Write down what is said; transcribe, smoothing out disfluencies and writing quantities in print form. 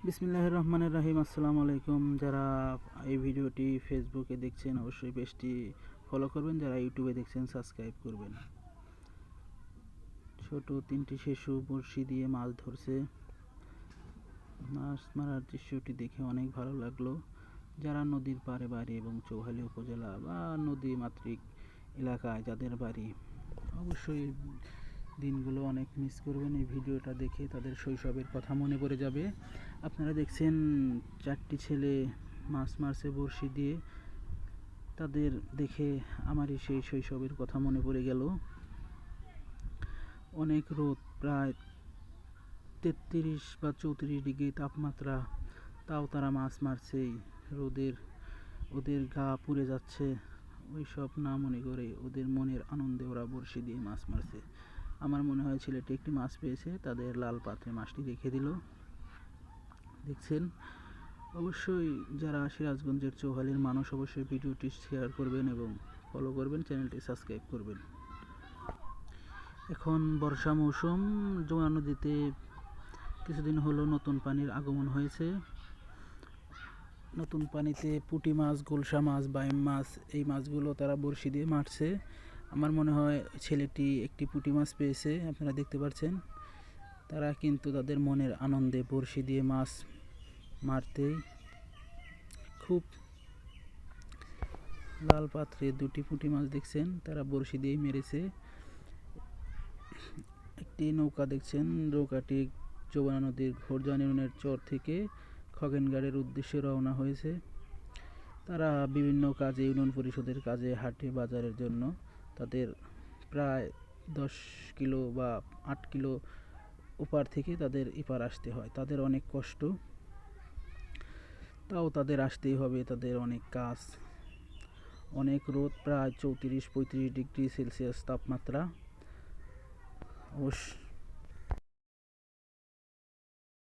বিসমিল্লাহির রহমানির রহিম। আসসালামু আলাইকুম। যারা এই ভিডিওটি ফেসবুকে দেখছেন অবশ্যই পেজটি ফলো করবেন, যারা ইউটিউবে দেখছেন সাবস্ক্রাইব করবেন। ছোট তিনটি শিশু বড়শি দিয়ে মাছ ধরছে। মাছ মারার দৃশ্যটি দেখে অনেক ভালো লাগলো। যারা নদীর পাড়ে বাড়ি এবং চৌহালি উপজেলা বা নদী মাতৃক এলাকায় যাদের বাড়ি, অবশ্যই দিনগুলো অনেক মিস করবেন। এই ভিডিওটা দেখে তাদের শৈশবের কথা মনে পড়ে যাবে। আপনারা দেখছেন চারটি ছেলে মাছ মারছে বড়শি দিয়ে, তাদের দেখে আমারই সেই শৈশবের কথা মনে পড়ে গেল। অনেক রোদ, প্রায় 33 বা 34 ডিগ্রি তাপমাত্রা, তাও তারা মাছ মারছে। রোদের ওদের গা পুড়ে যাচ্ছে, ওই সব না মনে করে ওদের মনের আনন্দে ওরা বড়শি দিয়ে মাছ মারছে। আমার মনে হয় ছেলেটি একটি মাছ পেয়েছে, তাদের লাল পাত্রে মাছটি রেখে দিল। দেখছেন, অবশ্যই যারা সিরাজগঞ্জের চৌহালির মানুষ অবশ্যই ভিডিওটি শেয়ার করবেন এবং ফলো করবেন, চ্যানেলটি সাবস্ক্রাইব করবেন। এখন বর্ষা মৌসুম, যমুনা নদীতে কিছুদিন হলো নতুন পানির আগমন হয়েছে। নতুন পানিতে পুঁটি মাছ, গোলসা মাছ, বাইম মাছ, এই মাছগুলো তারা বড়শি দিয়ে মারছে। আমার মনে হয় ছেলেটি একটি পুঁটি মাছ পেয়েছে, আপনারা দেখতে পাচ্ছেন। তারা কিন্তু তাদের মনের আনন্দে বড়শি দিয়ে মাছ মারতেই খুব লাল পাত্রে দুটি পুঁটি মাছ দেখছেন, তারা বড়শি দিয়েই মেরেছে। একটি নৌকা দেখছেন, নৌকাটি যমুনা নদীর ঘোরজান ইউনিয়নের চর থেকে খগেনগাড়ের উদ্দেশ্যে রওনা হয়েছে। তারা বিভিন্ন কাজে, ইউনিয়ন পরিষদের কাজে, হাটে বাজারের জন্য তাদের প্রায় 10 কিলো বা 8 কিলো ওপার থেকে তাদের এপার আসতে হয়। তাদের অনেক কষ্ট, তাও তাদের আসতেই হবে। তাদের অনেক কাজ, অনেক রোদ, প্রায় 34-35 ডিগ্রি সেলসিয়াস তাপমাত্রা।